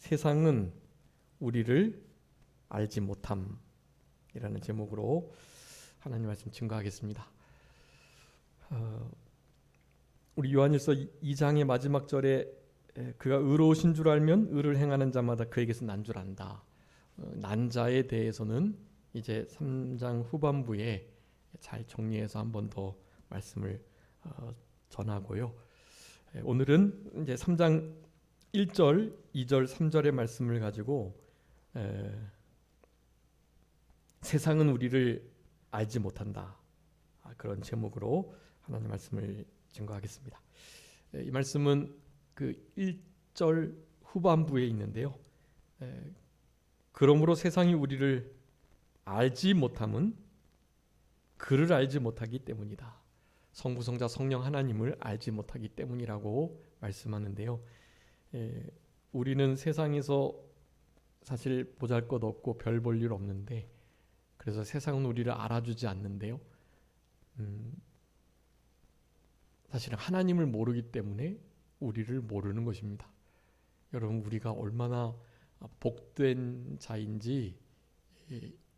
세상은 우리를 알지 못함이라는 제목으로 하나님 말씀 증거하겠습니다. 우리 요한일서 2장의 마지막 절에 그가 의로우신 줄 알면 의를 행하는 자마다 그에게서 난 줄 안다. 난 자에 대해서는 이제 3장 후반부에 잘 정리해서 한 번 더 말씀을 전하고요. 오늘은 이제 3장 1절, 2절, 3절의 말씀을 가지고 세상은 우리를 알지 못한다. 그런 제목으로 하나님 말씀을 증거하겠습니다. 이 말씀은 그 1절 후반부에 있는데요. 그러므로 세상이 우리를 알지 못함은 그를 알지 못하기 때문이다. 성부, 성자, 성령 하나님을 알지 못하기 때문이라고 말씀하는데요. 우리는 세상에서 사실 보잘것없고 별 볼 일 없는데 그래서 세상은 우리를 알아주지 않는데요. 사실은 하나님을 모르기 때문에 우리를 모르는 것입니다. 여러분, 우리가 얼마나 복된 자인지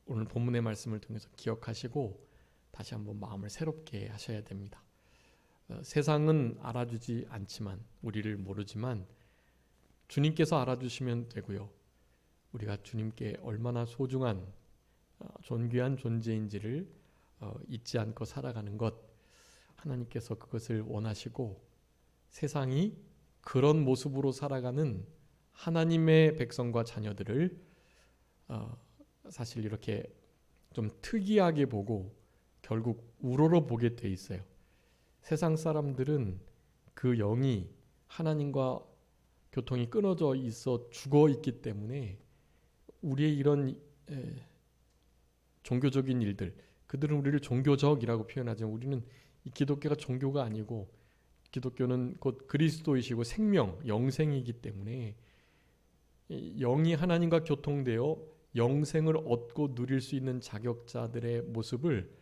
오늘 본문의 말씀을 통해서 기억하시고 다시 한번 마음을 새롭게 하셔야 됩니다. 세상은 알아주지 않지만, 우리를 모르지만 주님께서 알아주시면 되고요. 우리가 주님께 얼마나 소중한 존귀한 존재인지를 잊지 않고 살아가는 것, 하나님께서 그것을 원하시고 세상이 그런 모습으로 살아가는 하나님의 백성과 자녀들을 사실 이렇게 좀 특이하게 보고 결국 우러러 보게 돼 있어요. 세상 사람들은 그 영이 하나님과 교통이 끊어져 있어 죽어 있기 때문에 우리의 이런 종교적인 일들, 그들은 우리를 종교적이라고 표현하지만 우리는 이 기독교가 종교가 아니고 기독교는 곧 그리스도이시고 생명, 영생이기 때문에 영이 하나님과 교통되어 영생을 얻고 누릴 수 있는 자격자들의 모습을,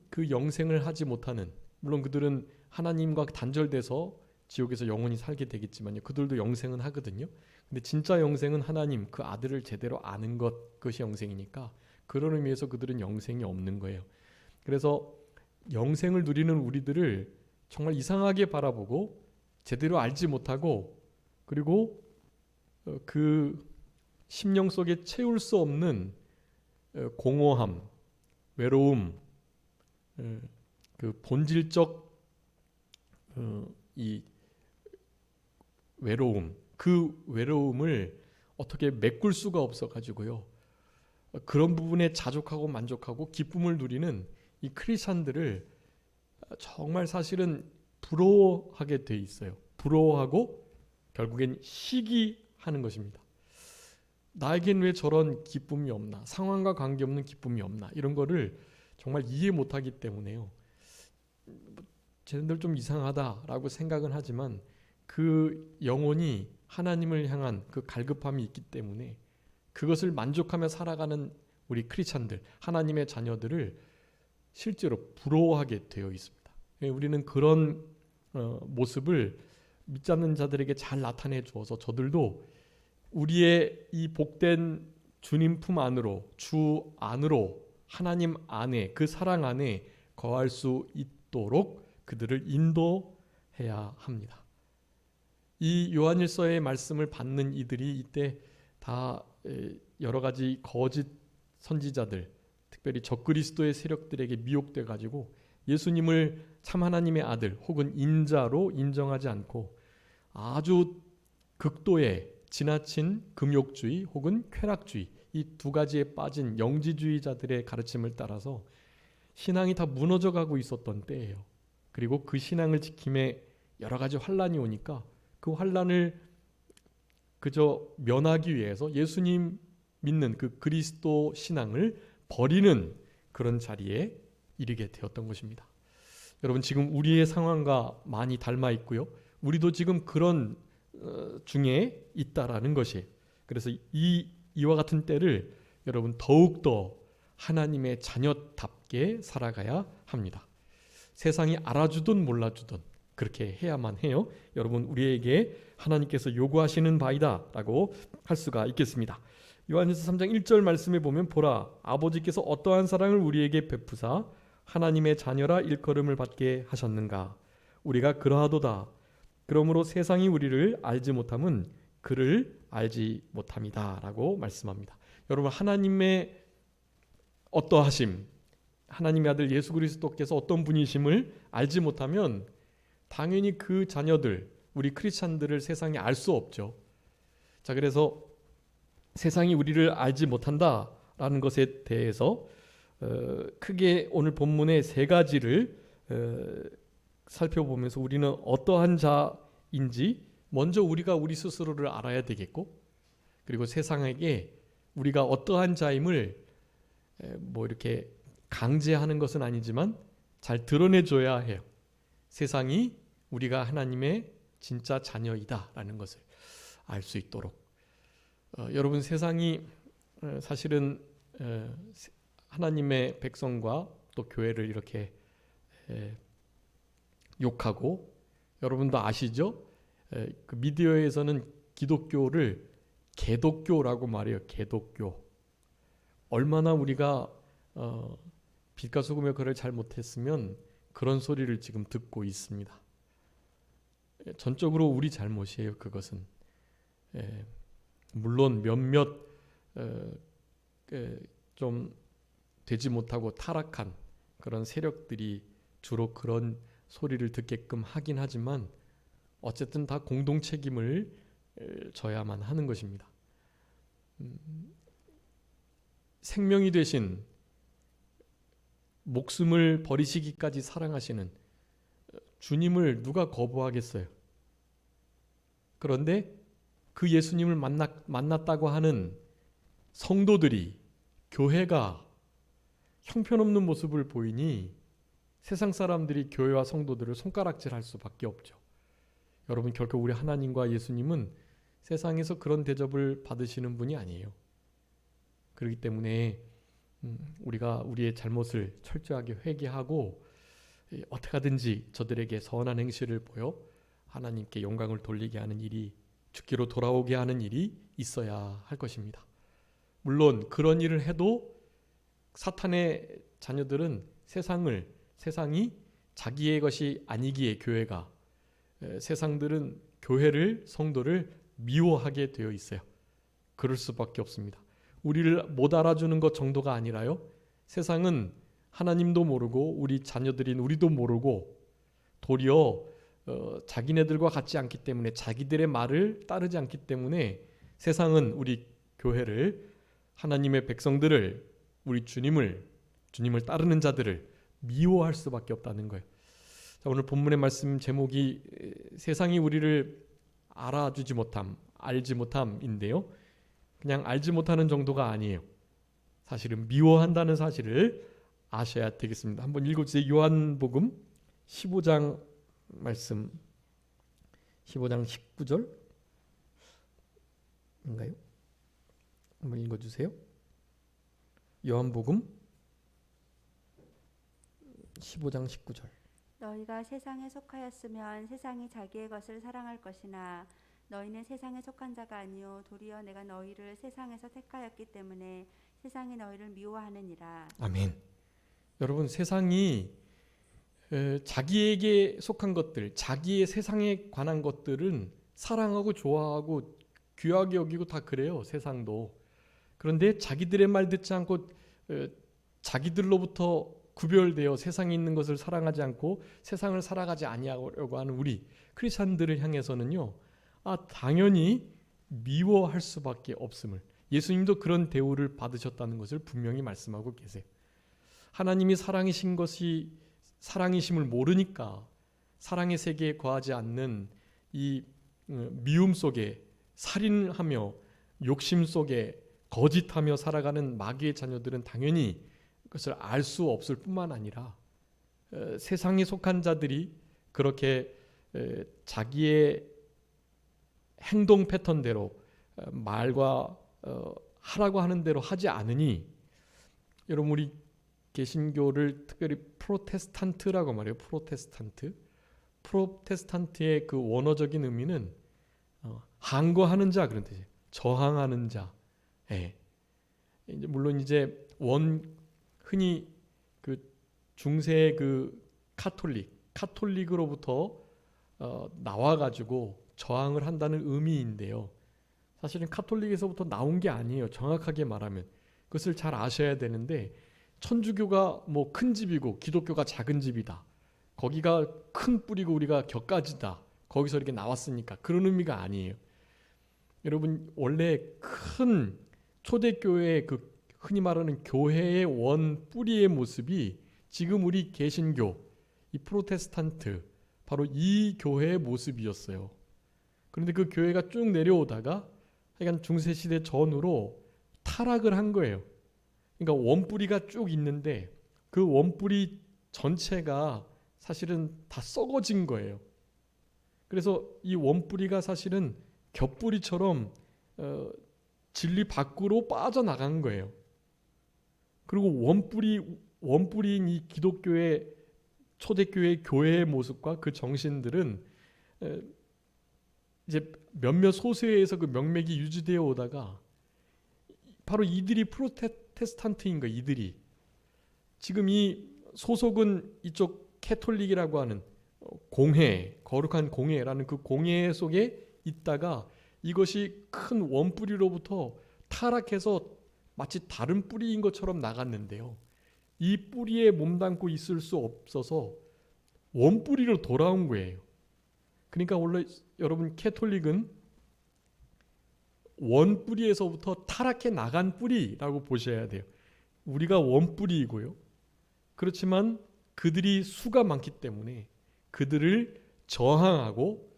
그 영생을 하지 못하는, 물론 그들은 하나님과 단절돼서 지옥에서 영원히 살게 되겠지만요, 그들도 영생은 하거든요. 근데 진짜 영생은 하나님, 그 아들을 제대로 아는 것, 그것이 영생이니까 그런 의미에서 그들은 영생이 없는 거예요. 그래서 영생을 누리는 우리들을 정말 이상하게 바라보고 제대로 알지 못하고, 그리고 그 심령 속에 채울 수 없는 공허함, 외로움, 그 본질적 이 외로움, 그 외로움을 어떻게 메꿀 수가 없어 가지고요, 그런 부분에 자족하고 만족하고 기쁨을 누리는 이 크리스찬들을 정말 사실은 부러워하게 돼 있어요. 부러워하고 결국엔 시기하는 것입니다. 나에겐 왜 저런 기쁨이 없나, 상황과 관계없는 기쁨이 없나, 이런 거를 정말 이해 못하기 때문에요, 쟤네들 좀 이상하다라고 생각은 하지만 그 영혼이 하나님을 향한 그 갈급함이 있기 때문에 그것을 만족하며 살아가는 우리 크리스찬들, 하나님의 자녀들을 실제로 부러워하게 되어 있습니다. 우리는 그런 모습을 믿지 않는 자들에게 잘 나타내 주어서 저들도 우리의 이 복된 주님 품 안으로, 주 안으로, 하나님 안에, 그 사랑 안에 거할 수 있도록 그들을 인도해야 합니다. 이 요한일서의 말씀을 받는 이들이 이때 다 여러 가지 거짓 선지자들, 특별히 적그리스도의 세력들에게 미혹돼 가지고 예수님을 참 하나님의 아들 혹은 인자로 인정하지 않고 아주 극도의 지나친 금욕주의 혹은 쾌락주의, 이 두 가지에 빠진 영지주의자들의 가르침을 따라서 신앙이 다 무너져 가고 있었던 때예요. 그리고 그 신앙을 지킴에 여러 가지 환란이 오니까 그 환란을 그저 면하기 위해서 예수님 믿는 그 그리스도 신앙을 버리는 그런 자리에 이르게 되었던 것입니다. 여러분, 지금 우리의 상황과 많이 닮아 있고요, 우리도 지금 그런 중에 있다라는 것이, 그래서 이와 같은 때를 여러분 더욱더 하나님의 자녀답게 살아가야 합니다. 세상이 알아주든 몰라주든 그렇게 해야만 해요. 여러분, 우리에게 하나님께서 요구하시는 바이다 라고 할 수가 있겠습니다. 요한일서 3장 1절 말씀에 보면 보라 아버지께서 어떠한 사랑을 우리에게 베푸사 하나님의 자녀라 일컬음을 받게 하셨는가. 우리가 그러하도다. 그러므로 세상이 우리를 알지 못함은 그를 알지 못함이다 라고 말씀합니다. 여러분, 하나님의 어떠하심, 하나님의 아들 예수 그리스도께서 어떤 분이심을 알지 못하면 당연히 그 자녀들, 우리 크리스찬들을 세상이 알 수 없죠. 자, 그래서 세상이 우리를 알지 못한다라는 것에 대해서 크게 오늘 본문의 세 가지를 살펴보면서 우리는 어떠한 자인지 먼저 우리가 우리 스스로를 알아야 되겠고, 그리고 세상에게 우리가 어떠한 자임을 뭐 이렇게 강제하는 것은 아니지만 잘 드러내줘야 해요. 세상이 우리가 하나님의 진짜 자녀이다라는 것을 알 수 있도록. 여러분, 세상이 사실은 하나님의 백성과 또 교회를 이렇게 욕하고, 여러분도 아시죠? 그 미디어에서는 기독교를 개독교라고 말해요. 개독교. 얼마나 우리가 빛과 소금의 거래를 잘 못했으면 그런 소리를 지금 듣고 있습니다. 전적으로 우리 잘못이에요. 그것은 물론 몇몇 좀 되지 못하고 타락한 그런 세력들이 주로 그런 소리를 듣게끔 하긴 하지만 어쨌든 다 공동 책임을 져야만 하는 것입니다. 생명이 되신, 목숨을 버리시기까지 사랑하시는 주님을 누가 거부하겠어요? 그런데 그 예수님을 만났다고 하는 성도들이, 교회가 형편없는 모습을 보이니 세상 사람들이 교회와 성도들을 손가락질할 수밖에 없죠. 여러분, 결코 우리 하나님과 예수님은 세상에서 그런 대접을 받으시는 분이 아니에요. 그렇기 때문에 우리가 우리의 잘못을 철저하게 회개하고 어떻게 하든지 저들에게 선한 행실을 보여 하나님께 영광을 돌리게 하는 일이, 죽기로 돌아오게 하는 일이 있어야 할 것입니다. 물론 그런 일을 해도 사탄의 자녀들은 세상이 자기의 것이 아니기에, 교회가, 세상들은 교회를, 성도를 미워하게 되어 있어요. 그럴 수밖에 없습니다. 우리를 못 알아주는 것 정도가 아니라요, 세상은 하나님도 모르고 우리 자녀들인 우리도 모르고 도리어 자기네들과 같지 않기 때문에, 자기들의 말을 따르지 않기 때문에 세상은 우리 교회를, 하나님의 백성들을, 우리 주님을 따르는 자들을 미워할 수밖에 없다는 거예요. 자, 오늘 본문의 말씀 제목이 세상이 우리를 알아주지 못함, 알지 못함인데요, 그냥 알지 못하는 정도가 아니에요. 사실은 미워한다는 사실을 아셔야 되겠습니다. 한번 읽어주세요. 요한복음 15장 말씀, 15장 19절인가요? 한번 읽어주세요. 요한복음 15장 19절. 너희가 세상에 속하였으면 세상이 자기의 것을 사랑할 것이나 너희는 세상에 속한 자가 아니요 도리어 내가 너희를 세상에서 택하였기 때문에 세상이 너희를 미워하느니라. 아멘. 여러분, 세상이 자기에게 속한 것들, 자기의 세상에 관한 것들은 사랑하고 좋아하고 귀하게 여기고 다 그래요. 세상도. 그런데 자기들의 말 듣지 않고 자기들로부터 구별되어 세상에 있는 것을 사랑하지 않고 세상을 살아가지 아니하려고 하는 우리 크리스찬들을 향해서는요, 당연히 미워할 수밖에 없음을, 예수님도 그런 대우를 받으셨다는 것을 분명히 말씀하고 계세요. 하나님이 사랑이신 것이 사랑이심을 모르니까 사랑의 세계에 거하지 않는 이 미움 속에, 살인하며 욕심 속에 거짓하며 살아가는 마귀의 자녀들은 당연히 그것을 알 수 없을 뿐만 아니라 세상에 속한 자들이 그렇게 자기의 행동 패턴대로 말과 하라고 하는 대로 하지 않으니, 여러분, 우리 개신교를 특별히 프로테스탄트라고 말해요. 프로테스탄트. 프로테스탄트의 그 원어적인 의미는 항거하는 자 그런 뜻이에요. 저항하는 자. 예. 이제 물론 이제 흔히 그 중세 그 카톨릭으로부터 나와가지고 저항을 한다는 의미인데요. 사실은 카톨릭에서부터 나온 게 아니에요. 정확하게 말하면 그것을 잘 아셔야 되는데 천주교가 뭐 큰 집이고 기독교가 작은 집이다. 거기가 큰 뿌리고 우리가 격가지다. 거기서 이렇게 나왔으니까 그런 의미가 아니에요. 여러분 원래 큰 초대교회의 그 흔히 말하는 교회의 원 뿌리의 모습이 지금 우리 개신교, 이 프로테스탄트 바로 이 교회의 모습이었어요. 그런데 그 교회가 쭉 내려오다가 하여간 중세시대 전후로 타락을 한 거예요. 그러니까 원뿌리가 쭉 있는데 그 원뿌리 전체가 사실은 다 썩어진 거예요. 그래서 이 원뿌리가 사실은 겹뿌리처럼 진리 밖으로 빠져나간 거예요. 그리고 원뿌리인 이 기독교의 초대교회 교회의 모습과 그 정신들은 이제 몇몇 소수에 의해서 그 명맥이 유지되어 오다가 바로 이들이 프로테스탄트인 거예요. 이들이 지금 이 소속은 이쪽 캐톨릭이라고 하는 공회, 거룩한 공회라는 그 공회 속에 있다가 이것이 큰 원뿌리로부터 타락해서 마치 다른 뿌리인 것처럼 나갔는데요. 이 뿌리에 몸담고 있을 수 없어서 원뿌리로 돌아온 거예요. 그러니까 원래 여러분 캐톨릭은 원뿌리에서부터 타락해 나간 뿌리라고 보셔야 돼요. 우리가 원뿌리이고요. 그렇지만 그들이 수가 많기 때문에 그들을 저항하고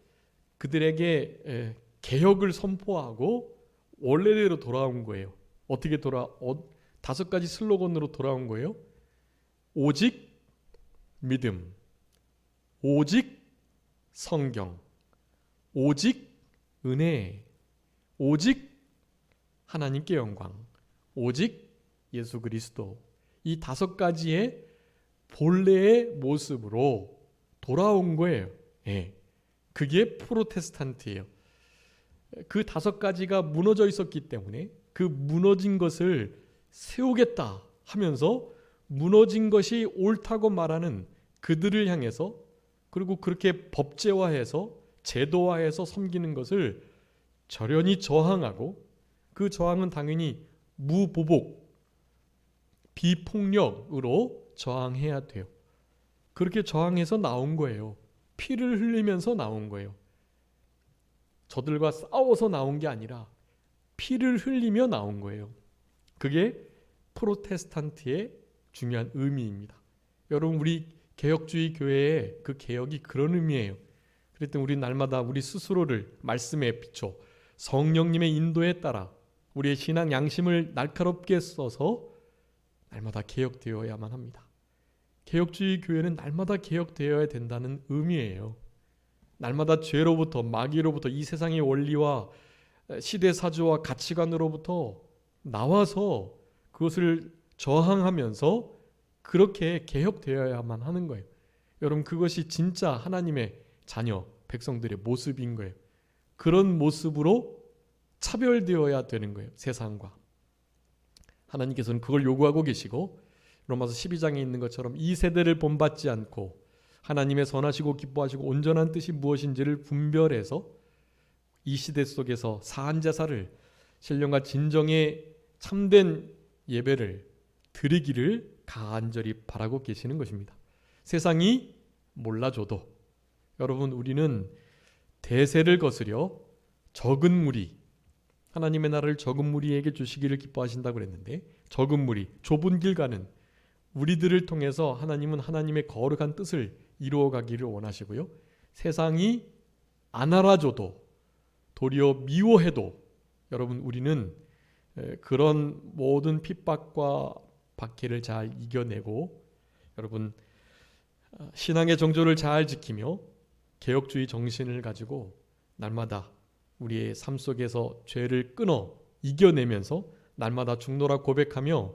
그들에게 개혁을 선포하고 원래대로 돌아온 거예요. 어떻게 5가지 슬로건으로 돌아온 거예요. 오직 믿음, 오직 성경, 오직 은혜, 오직 하나님께 영광, 오직 예수 그리스도. 이 5가지의 본래의 모습으로 돌아온 거예요. 예. 그게 프로테스탄트예요. 그 5가지가 무너져 있었기 때문에 그 무너진 것을 세우겠다 하면서 무너진 것이 옳다고 말하는 그들을 향해서 그리고 그렇게 법제화해서 제도화해서 섬기는 것을 절연히 저항하고 그 저항은 당연히 무보복, 비폭력으로 저항해야 돼요. 그렇게 저항해서 나온 거예요. 피를 흘리면서 나온 거예요. 저들과 싸워서 나온 게 아니라 피를 흘리며 나온 거예요. 그게 프로테스탄트의 중요한 의미입니다. 여러분 우리 개혁주의 교회의 그 개혁이 그런 의미예요. 그랬더니 우리 날마다 우리 스스로를 말씀에 비춰 성령님의 인도에 따라 우리의 신앙 양심을 날카롭게 써서 날마다 개혁되어야만 합니다. 개혁주의 교회는 날마다 개혁되어야 된다는 의미예요. 날마다 죄로부터 마귀로부터 이 세상의 원리와 시대사주와 가치관으로부터 나와서 그것을 저항하면서 그렇게 개혁되어야만 하는 거예요. 여러분 그것이 진짜 하나님의 자녀 백성들의 모습인 거예요. 그런 모습으로 차별되어야 되는 거예요. 세상과. 하나님께서는 그걸 요구하고 계시고 로마서 12장에 있는 것처럼 이 세대를 본받지 않고 하나님의 선하시고 기뻐하시고 온전한 뜻이 무엇인지를 분별해서 이 시대 속에서 사한 제사를 신령과 진정의 참된 예배를 드리기를 간절히 바라고 계시는 것입니다. 세상이 몰라줘도 여러분 우리는 대세를 거스려 적은 무리 하나님의 나라를 적은 무리에게 주시기를 기뻐하신다고 그랬는데 적은 무리 좁은 길 가는 우리들을 통해서 하나님은 하나님의 거룩한 뜻을 이루어가기를 원하시고요. 세상이 안 알아줘도 도리어 미워해도 여러분 우리는 그런 모든 핍박과 박해를 잘 이겨내고 여러분 신앙의 정조를 잘 지키며 개혁주의 정신을 가지고 날마다 우리의 삶 속에서 죄를 끊어 이겨내면서 날마다 죽노라 고백하며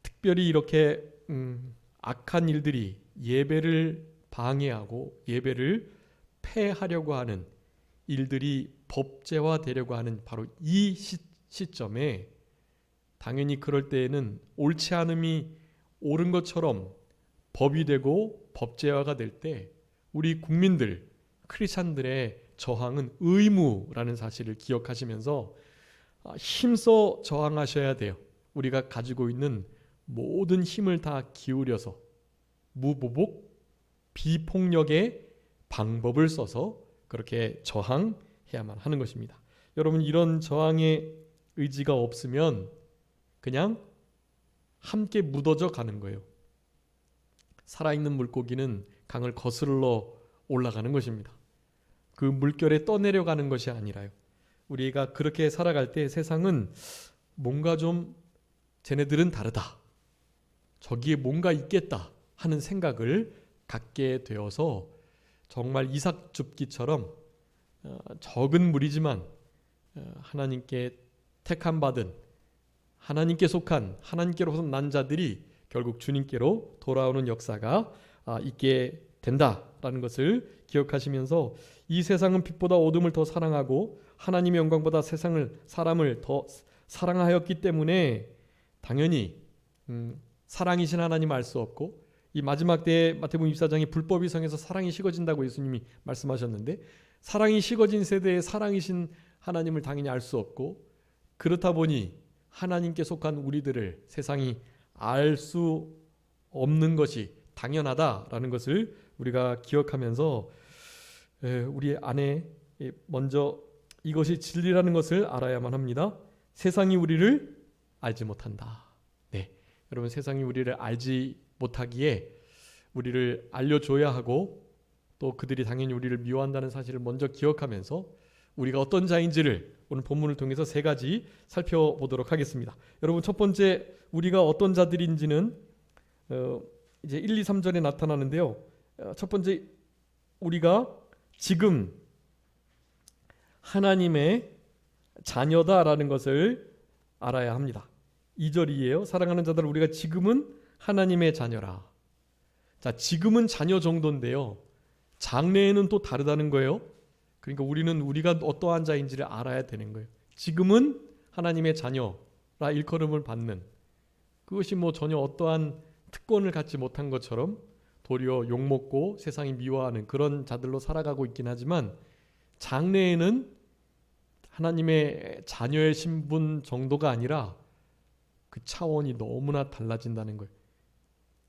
특별히 이렇게 악한 일들이 예배를 방해하고 예배를 폐하려고 하는 일들이 법제화되려고 하는 바로 이 시점에 당연히 그럴 때에는 옳지 않음이 옳은 것처럼 법이 되고 법제화가 될 때 우리 국민들, 크리스찬들의 저항은 의무라는 사실을 기억하시면서 힘써 저항하셔야 돼요. 우리가 가지고 있는 모든 힘을 다 기울여서 무보복, 비폭력의 방법을 써서 그렇게 저항해야만 하는 것입니다. 여러분, 이런 저항의 의지가 없으면 그냥 함께 묻어져 가는 거예요. 살아있는 물고기는 강을 거슬러 올라가는 것입니다. 그 물결에 떠내려가는 것이 아니라요. 우리가 그렇게 살아갈 때 세상은 뭔가 좀 쟤네들은 다르다, 저기에 뭔가 있겠다 하는 생각을 갖게 되어서 정말 이삭 줍기처럼 적은 무리지만 하나님께 택함 받은, 하나님께 속한, 하나님께로서 난 자들이 결국 주님께로 돌아오는 역사가 있게 된다라는 것을 기억하시면서 이 세상은 빛보다 어둠을 더 사랑하고 하나님의 영광보다 사람을 더 사랑하였기 때문에 당연히 사랑이신 하나님 알 수 없고, 이 마지막 때에 마태복음 24장에 불법이 성해서 사랑이 식어진다고 예수님이 말씀하셨는데, 사랑이 식어진 세대에 사랑이신 하나님을 당연히 알 수 없고, 그렇다 보니 하나님께 속한 우리들을 세상이 알 수 없는 것이 당연하다라는 것을 우리가 기억하면서 우리 안에 먼저 이것이 진리라는 것을 알아야만 합니다. 세상이 우리를 알지 못한다. 네, 여러분, 세상이 우리를 알지 못하기에 우리를 알려줘야 하고, 또 그들이 당연히 우리를 미워한다는 사실을 먼저 기억하면서 우리가 어떤 자인지를 오늘 본문을 통해서 세 가지 살펴보도록 하겠습니다. 여러분, 첫 번째 우리가 어떤 자들인지는 이제 1, 2, 3절에 나타나는데요. 첫 번째, 우리가 지금 하나님의 자녀다라는 것을 알아야 합니다. 2절이에요. 사랑하는 자들, 우리가 지금은 하나님의 자녀라. 자, 지금은 자녀 정도인데요, 장래에는 또 다르다는 거예요. 그러니까 우리가 어떠한 자인지를 알아야 되는 거예요. 지금은 하나님의 자녀라 일컬음을 받는, 그것이 뭐 전혀 어떠한 특권을 갖지 못한 것처럼 도리어 욕먹고 세상이 미워하는 그런 자들로 살아가고 있긴 하지만, 장래에는 하나님의 자녀의 신분 정도가 아니라 그 차원이 너무나 달라진다는 거예요.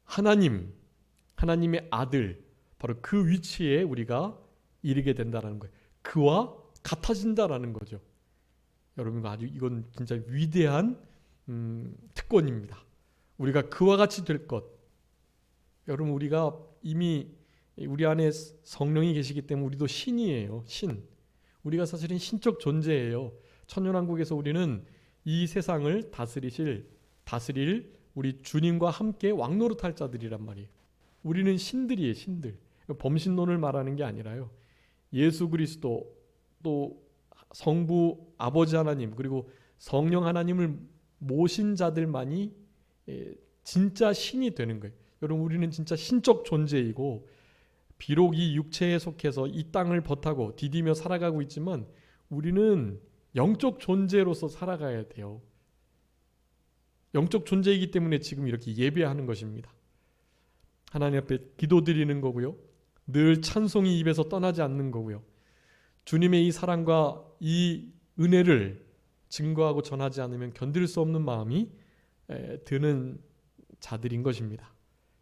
하나님의 아들, 바로 그 위치에 우리가 이르게 된다는 거예요. 그와 같아진다라는 거죠. 여러분, 아주 이건 진짜 위대한 특권입니다. 우리가 그와 같이 될 것. 여러분, 우리가 이미 우리 안에 성령이 계시기 때문에 우리도 신이에요. 신. 우리가 사실은 신적 존재예요. 천년왕국에서 우리는 이 세상을 다스릴 우리 주님과 함께 왕노릇할 자들이란 말이에요. 우리는 신들이에요. 신들. 범신론을 말하는 게 아니라요, 예수 그리스도, 또 성부 아버지 하나님, 그리고 성령 하나님을 모신 자들만이 진짜 신이 되는 거예요. 여러분, 우리는 진짜 신적 존재이고, 비록 이 육체에 속해서 이 땅을 버타고 디디며 살아가고 있지만 우리는 영적 존재로서 살아가야 돼요. 영적 존재이기 때문에 지금 이렇게 예배하는 것입니다. 하나님 앞에 기도드리는 거고요, 늘 찬송이 입에서 떠나지 않는 거고요, 주님의 이 사랑과 이 은혜를 증거하고 전하지 않으면 견딜 수 없는 마음이 드는 자들인 것입니다.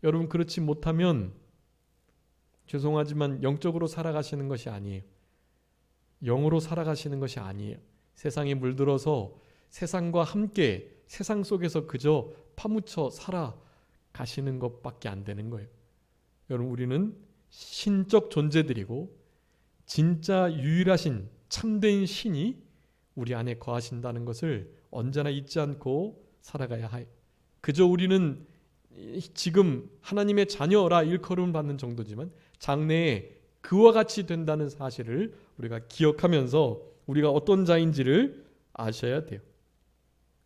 여러분, 그렇지 못하면 죄송하지만 영적으로 살아가시는 것이 아니에요. 영으로 살아가시는 것이 아니에요. 세상에 물들어서 세상과 함께 세상 속에서 그저 파묻혀 살아가시는 것밖에 안 되는 거예요. 여러분, 우리는 신적 존재들이고 진짜 유일하신 참된 신이 우리 안에 거하신다는 것을 언제나 잊지 않고 살아가야 해요. 그저 우리는 지금 하나님의 자녀라 일컬음 받는 정도지만 장래에 그와 같이 된다는 사실을 우리가 기억하면서 우리가 어떤 자인지를 아셔야 돼요.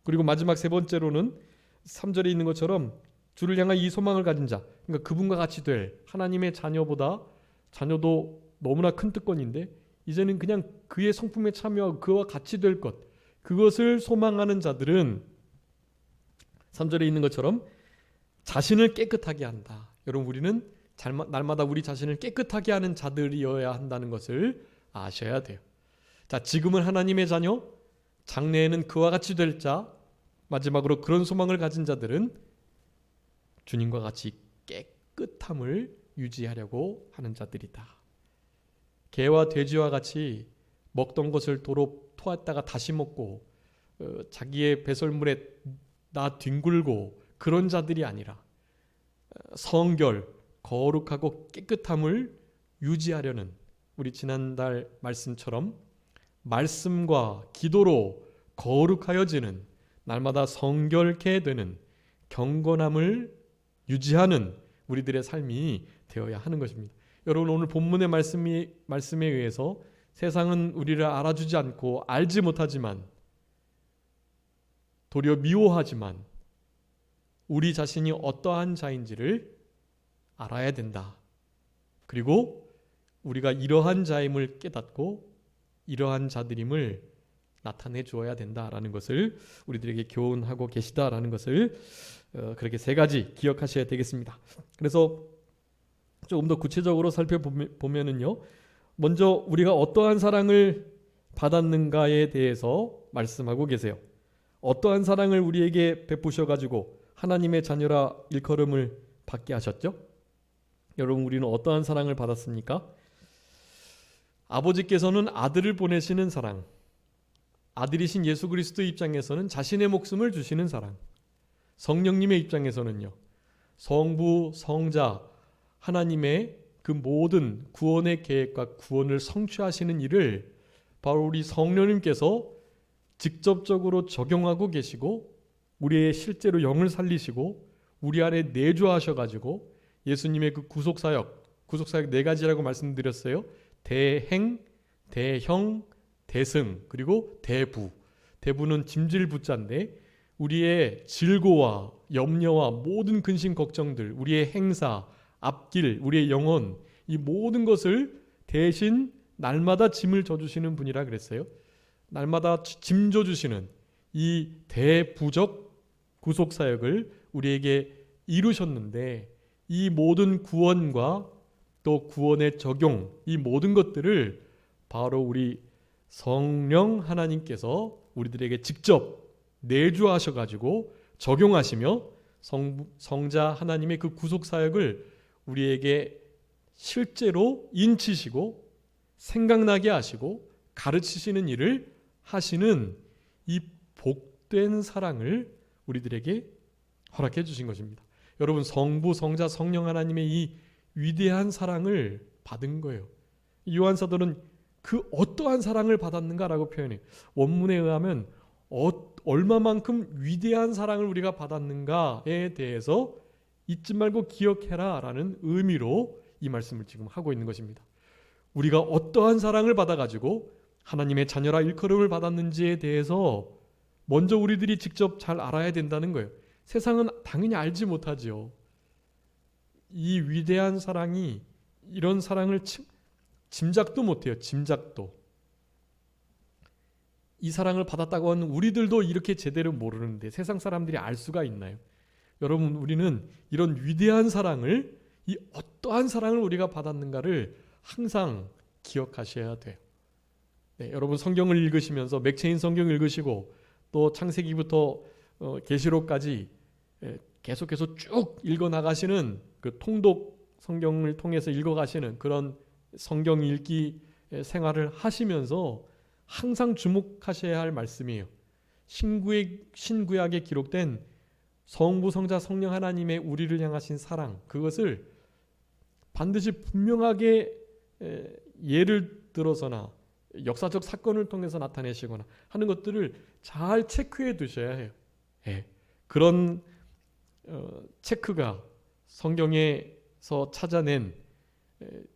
그리고 마지막 세 번째로는 3절에 있는 것처럼 주를 향한 이 소망을 가진 자, 그러니까 그분과 같이 될 하나님의 자녀보다, 자녀도 너무나 큰 특권인데 이제는 그냥 그의 성품에 참여하고 그와 같이 될 것, 그것을 소망하는 자들은 3절에 있는 것처럼 자신을 깨끗하게 한다. 여러분, 우리는 날마다 우리 자신을 깨끗하게 하는 자들이어야 한다는 것을 아셔야 돼요. 자, 지금은 하나님의 자녀, 장래에는 그와 같이 될 자, 마지막으로 그런 소망을 가진 자들은 주님과 같이 깨끗함을 유지하려고 하는 자들이다. 개와 돼지와 같이 먹던 것을 도로 토했다가 다시 먹고 자기의 배설물에 나 뒹굴고 그런 자들이 아니라 성결, 거룩하고 깨끗함을 유지하려는, 우리 지난달 말씀처럼 말씀과 기도로 거룩하여지는, 날마다 성결케 되는, 경건함을 유지하는 우리들의 삶이 되어야 하는 것입니다. 여러분, 오늘 본문의 말씀에 의해서 세상은 우리를 알아주지 않고 알지 못하지만, 도리어 미워하지만 우리 자신이 어떠한 자인지를 알아야 된다. 그리고 우리가 이러한 자임을 깨닫고 이러한 자들임을 나타내 주어야 된다라는 것을 우리들에게 교훈하고 계시다라는 것을 그렇게 세 가지 기억하셔야 되겠습니다. 그래서 조금 더 구체적으로 살펴보면은요, 먼저 우리가 어떠한 사랑을 받았는가에 대해서 말씀하고 계세요. 어떠한 사랑을 우리에게 베푸셔가지고 하나님의 자녀라 일컬음을 받게 하셨죠? 여러분, 우리는 어떠한 사랑을 받았습니까? 아버지께서는 아들을 보내시는 사랑, 아들이신 예수 그리스도의 입장에서는 자신의 목숨을 주시는 사랑, 성령님의 입장에서는요, 성부, 성자, 하나님의 그 모든 구원의 계획과 구원을 성취하시는 일을 바로 우리 성령님께서 직접적으로 적용하고 계시고, 우리의 실제로 영을 살리시고 우리 안에 내주하셔가지고 예수님의 그 구속사역 네 가지라고 말씀드렸어요. 대행, 대형, 대승, 그리고 대부. 대부는 짐질부자인데 우리의 질고와 염려와 모든 근심 걱정들, 우리의 행사, 앞길, 우리의 영혼, 이 모든 것을 대신 날마다 짐을 져주시는 분이라 그랬어요. 날마다 짐 져주시는 이 대부적 구속사역을 우리에게 이루셨는데, 이 모든 구원과 또 구원의 적용, 이 모든 것들을 바로 우리 성령 하나님께서 우리들에게 직접 내주하셔가지고 적용하시며 성자 하나님의 그 구속사역을 우리에게 실제로 인치시고 생각나게 하시고 가르치시는 일을 하시는 이 복된 사랑을 우리들에게 허락해 주신 것입니다. 여러분, 성부, 성자, 성령 하나님의 이 위대한 사랑을 받은 거예요. 요한 사도는 그 어떠한 사랑을 받았는가라고 표현해요. 원문에 의하면 얼마만큼 위대한 사랑을 우리가 받았는가에 대해서 잊지 말고 기억해라 라는 의미로 이 말씀을 지금 하고 있는 것입니다. 우리가 어떠한 사랑을 받아가지고 하나님의 자녀라 일컬음을 받았는지에 대해서 먼저 우리들이 직접 잘 알아야 된다는 거예요. 세상은 당연히 알지 못하지요. 이 위대한 사랑이, 이런 사랑을 짐작도 못해요. 짐작도. 이 사랑을 받았다고 하는 우리들도 이렇게 제대로 모르는데 세상 사람들이 알 수가 있나요? 여러분, 우리는 이런 위대한 사랑을, 이 어떠한 사랑을 우리가 받았는가를 항상 기억하셔야 돼요. 네, 여러분 성경을 읽으시면서 맥체인 성경 읽으시고 또 창세기부터 계시록까지 계속해서 쭉 읽어나가시는 그 통독 성경을 통해서 읽어가시는 그런 성경 읽기 생활을 하시면서 항상 주목하셔야 할 말씀이에요. 신구약에 기록된 성부, 성자, 성령 하나님의 우리를 향하신 사랑, 그것을 반드시 분명하게 예를 들어서나 역사적 사건을 통해서 나타내시거나 하는 것들을 잘 체크해 두셔야 해요. 그런 체크가 성경에서 찾아낸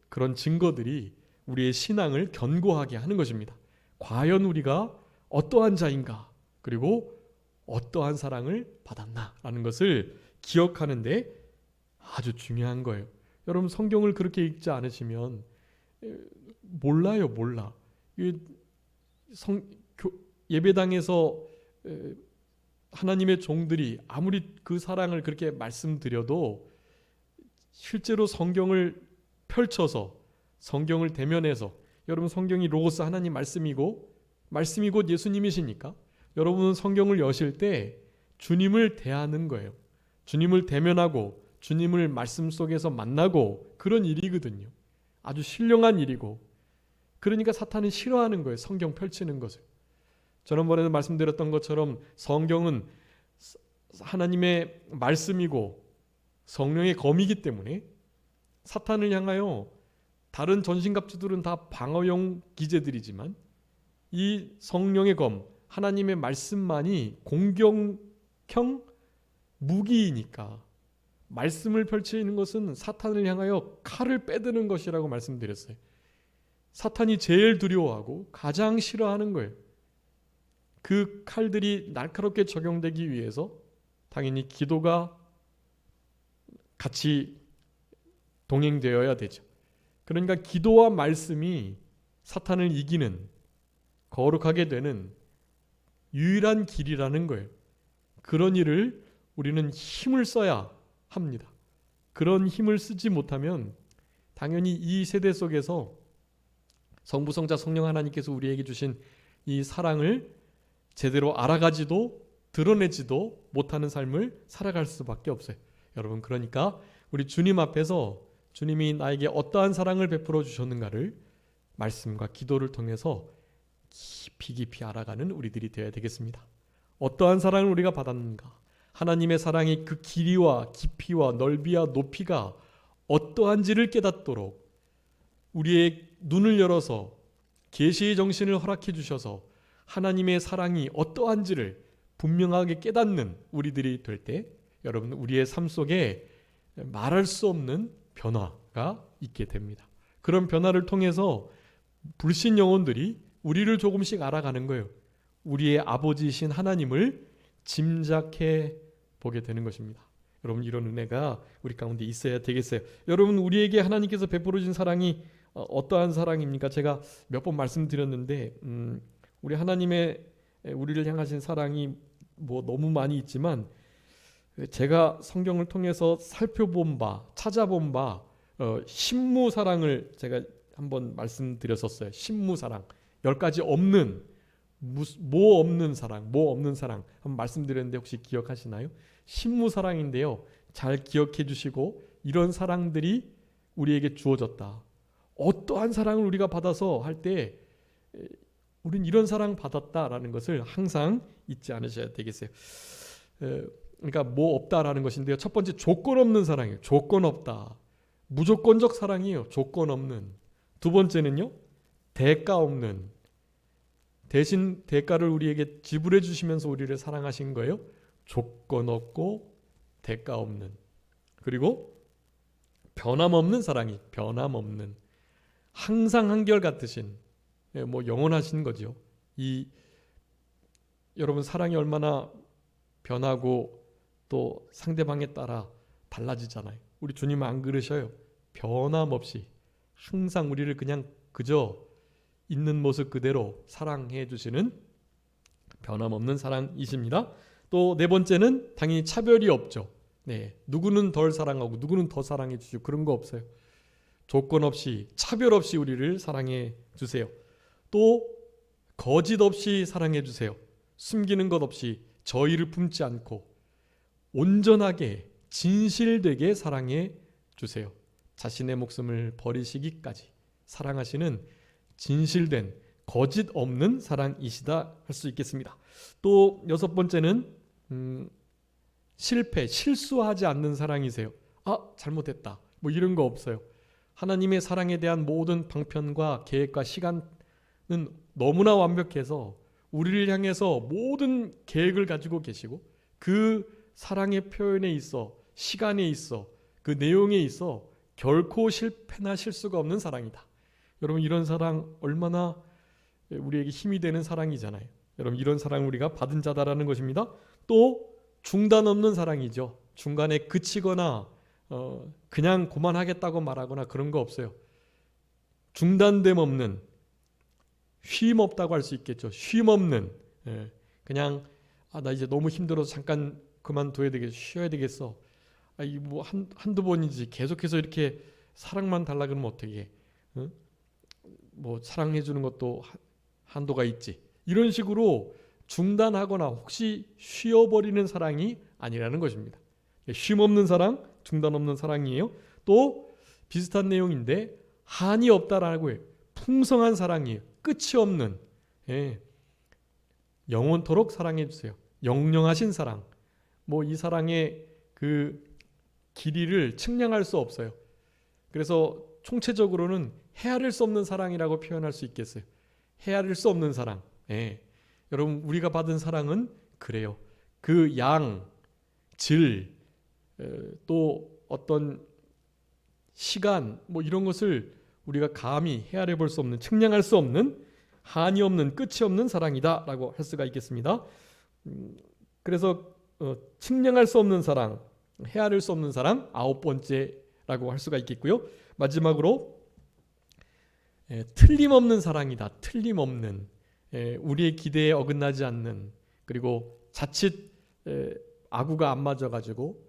그런 증거들이 우리의 신앙을 견고하게 하는 것입니다. 과연 우리가 어떠한 자인가, 그리고 어떠한 사랑을 받았나 라는 것을 기억하는데 아주 중요한 거예요. 여러분 성경을 그렇게 읽지 않으시면 몰라. 예배당에서 하나님의 종들이 아무리 그 사랑을 그렇게 말씀드려도 실제로 성경을 펼쳐서 성경을 대면해서 여러분 성경이 로고스 하나님 말씀이고 말씀이 곧 예수님이시니까 여러분은 성경을 여실 때 주님을 대하는 거예요. 주님을 대면하고 주님을 말씀 속에서 만나고 그런 일이거든요. 아주 신령한 일이고 그러니까 사탄은 싫어하는 거예요. 성경 펼치는 것을. 지난번에도 말씀드렸던 것처럼 성경은 하나님의 말씀이고 성령의 검이기 때문에 사탄을 향하여 다른 전신갑주들은 다 방어용 기제들이지만 이 성령의 검, 하나님의 말씀만이 공격형 무기이니까 말씀을 펼치는 것은 사탄을 향하여 칼을 빼드는 것이라고 말씀드렸어요. 사탄이 제일 두려워하고 가장 싫어하는 거예요. 그 칼들이 날카롭게 적용되기 위해서 당연히 기도가 같이 동행되어야 되죠. 그러니까 기도와 말씀이 사탄을 이기는 거룩하게 되는 유일한 길이라는 거예요. 그런 일을 우리는 힘을 써야 합니다. 그런 힘을 쓰지 못하면 당연히 이 세대 속에서 성부, 성자, 성령 하나님께서 우리에게 주신 이 사랑을 제대로 알아가지도 드러내지도 못하는 삶을 살아갈 수밖에 없어요. 여러분 그러니까 우리 주님 앞에서 주님이 나에게 어떠한 사랑을 베풀어 주셨는가를 말씀과 기도를 통해서 깊이 알아가는 우리들이 되어야 되겠습니다. 어떠한 사랑을 우리가 받았는가? 하나님의 사랑의 그 길이와 깊이와 넓이와 높이가 어떠한지를 깨닫도록 우리의 눈을 열어서 계시의 정신을 허락해 주셔서 하나님의 사랑이 어떠한지를 분명하게 깨닫는 우리들이 될 때 여러분 우리의 삶 속에 말할 수 없는 변화가 있게 됩니다. 그런 변화를 통해서 불신 영혼들이 우리를 조금씩 알아가는 거예요. 우리의 아버지이신 하나님을 짐작해 보게 되는 것입니다. 여러분 이런 은혜가 우리 가운데 있어야 되겠어요. 여러분 우리에게 하나님께서 베풀어 주신 사랑이 어떠한 사랑입니까? 제가 몇 번 말씀드렸는데 우리 하나님의 우리를 향하신 사랑이 뭐 너무 많이 있지만 제가 성경을 통해서 살펴본 바 찾아본 바 신무 사랑을 제가 한번 말씀드렸었어요. 신무 사랑 10가지 없는 뭐 없는 사랑 한번 말씀드렸는데 혹시 기억하시나요? 신무 사랑인데요. 잘 기억해 주시고 이런 사랑들이 우리에게 주어졌다. 어떠한 사랑을 우리가 받아서 할 때 우린 이런 사랑 받았다라는 것을 항상 잊지 않으셔야 되겠어요. 그러니까 뭐 없다라는 것인데요. 첫 번째 조건 없는 사랑이에요. 조건 없다. 무조건적 사랑이에요. 조건 없는. 두 번째는요. 대가 없는. 대신 대가를 우리에게 지불해 주시면서 우리를 사랑하신 거예요. 조건 없고 대가 없는. 그리고 변함없는 사랑이 변함없는. 항상 한결같으신 뭐 영원하신 거죠. 이 여러분 사랑이 얼마나 변하고 또 상대방에 따라 달라지잖아요. 우리 주님은 안 그러셔요. 변함없이 항상 우리를 그냥 그저 있는 모습 그대로 사랑해 주시는 변함없는 사랑이십니다. 또 네 번째는 당연히 차별이 없죠. 네, 누구는 덜 사랑하고 누구는 더 사랑해 주시고 그런 거 없어요. 조건 없이 차별 없이 우리를 사랑해 주세요. 또 거짓 없이 사랑해 주세요. 숨기는 것 없이 저희를 품지 않고 온전하게 진실되게 사랑해 주세요. 자신의 목숨을 버리시기까지 사랑하시는 진실된 거짓 없는 사랑이시다 할 수 있겠습니다. 또 여섯 번째는 실수하지 않는 사랑이세요. 잘못했다. 뭐 이런 거 없어요. 하나님의 사랑에 대한 모든 방편과 계획과 시간은 너무나 완벽해서 우리를 향해서 모든 계획을 가지고 계시고 그 사랑의 표현에 있어 시간에 있어 그 내용에 있어 결코 실패나 실수가 없는 사랑이다. 여러분 이런 사랑 얼마나 우리에게 힘이 되는 사랑이잖아요. 여러분 이런 사랑 우리가 받은 자다라는 것입니다. 또 중단 없는 사랑이죠. 중간에 그치거나 그냥 그만하겠다고 말하거나 그런 거 없어요. 중단됨 없는, 쉼 없다고 할 수 있겠죠. 쉼 없는, 그냥 나 이제 너무 힘들어서 잠깐 그만둬야 되겠어, 쉬어야 되겠어. 이 뭐 한두 번이지 계속해서 이렇게 사랑만 달라 그러면 어떻게? 뭐 사랑해 주는 것도 한도가 있지. 이런 식으로 중단하거나 혹시 쉬어버리는 사랑이 아니라는 것입니다. 쉼 없는 사랑, 중단 없는 사랑이에요. 또 비슷한 내용인데 한이 없다라고 해요. 풍성한 사랑이에요. 끝이 없는, 영원토록 사랑해 주세요. 영영하신 사랑. 뭐 이 사랑의 그 길이를 측량할 수 없어요. 그래서 총체적으로는 헤아릴 수 없는 사랑이라고 표현할 수 있겠어요. 헤아릴 수 없는 사랑. 여러분 우리가 받은 사랑은 그래요. 그 양, 질, 또 어떤 시간 뭐 이런 것을 우리가 감히 헤아려 볼 수 없는, 측량할 수 없는, 한이 없는, 끝이 없는 사랑이다라고 할 수가 있겠습니다. 그래서 측량할 수 없는 사랑, 헤아릴 수 없는 사랑, 아홉 번째라고 할 수가 있겠고요. 마지막으로 틀림없는 사랑이다. 틀림없는, 우리의 기대에 어긋나지 않는, 그리고 자칫 아구가 안 맞아가지고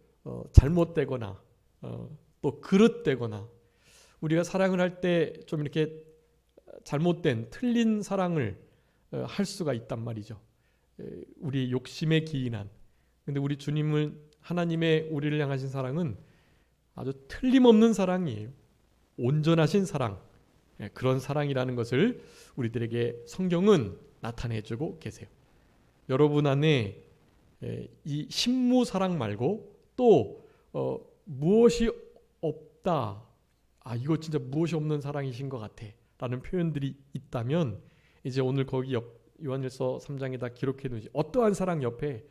잘못되거나 또 그릇되거나, 우리가 사랑을 할 때 좀 이렇게 잘못된 틀린 사랑을 할 수가 있단 말이죠. 우리 욕심에 기인한. 근데 우리 주님을, 하나님의 우리를 향하신 사랑은 아주 틀림없는 사랑이에요. 온전하신 사랑, 그런 사랑이라는 것을 우리들에게 성경은 나타내주고 계세요. 여러분 안에 이 신무 사랑 말고 또 무엇이 없다, 이거 진짜 무엇이 없는 사랑이신 것 같아 라는 표현들이 있다면, 이제 오늘 거기 요한일서 3장에다 기록해 놓으시 어떠한 사랑 옆에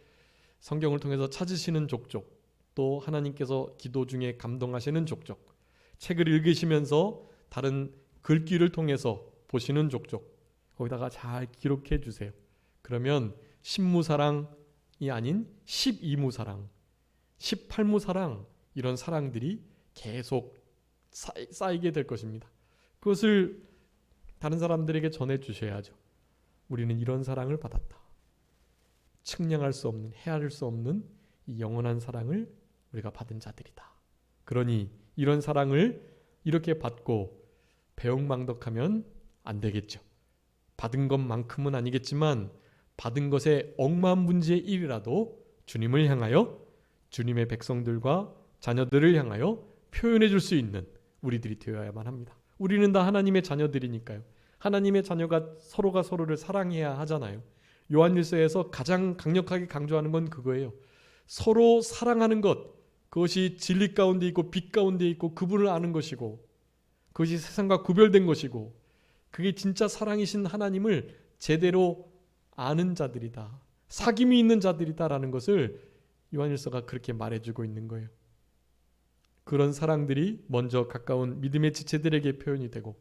성경을 통해서 찾으시는 족족, 또 하나님께서 기도 중에 감동하시는 족족, 책을 읽으시면서 다른 글귀를 통해서 보시는 족족, 거기다가 잘 기록해 주세요. 그러면 신무사랑이 아닌 12무사랑, 18무사랑, 이런 사랑들이 계속 쌓이게 될 것입니다. 그것을 다른 사람들에게 전해 주셔야죠. 우리는 이런 사랑을 받았다. 측량할 수 없는, 헤아릴 수 없는 이 영원한 사랑을 우리가 받은 자들이다. 그러니 이런 사랑을 이렇게 받고 배웅망덕하면 안 되겠죠. 받은 것만큼은 아니겠지만 받은 것의 억만분지의 1이라도 주님을 향하여, 주님의 백성들과 자녀들을 향하여 표현해 줄 수 있는 우리들이 되어야만 합니다. 우리는 다 하나님의 자녀들이니까요. 하나님의 자녀가 서로가 서로를 사랑해야 하잖아요. 요한일서에서 가장 강력하게 강조하는 건 그거예요. 서로 사랑하는 것, 그것이 진리 가운데 있고 빛 가운데 있고 그분을 아는 것이고, 그것이 세상과 구별된 것이고, 그게 진짜 사랑이신 하나님을 제대로 아는 자들이다, 사귐이 있는 자들이다라는 것을 요한일서가 그렇게 말해주고 있는 거예요. 그런 사랑들이 먼저 가까운 믿음의 지체들에게 표현이 되고,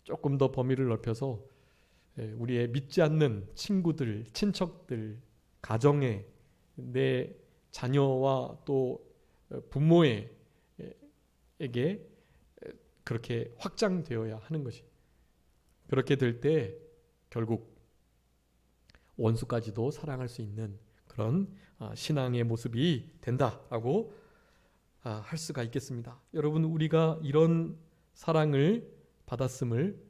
조금 더 범위를 넓혀서 우리의 믿지 않는 친구들, 친척들, 가정에, 내 자녀와 또 부모에게 그렇게 확장되어야 하는 것이, 그렇게 될 때 결국 원수까지도 사랑할 수 있는 그런 신앙의 모습이 된다라고 할 수가 있겠습니다. 여러분, 우리가 이런 사랑을 받았음을,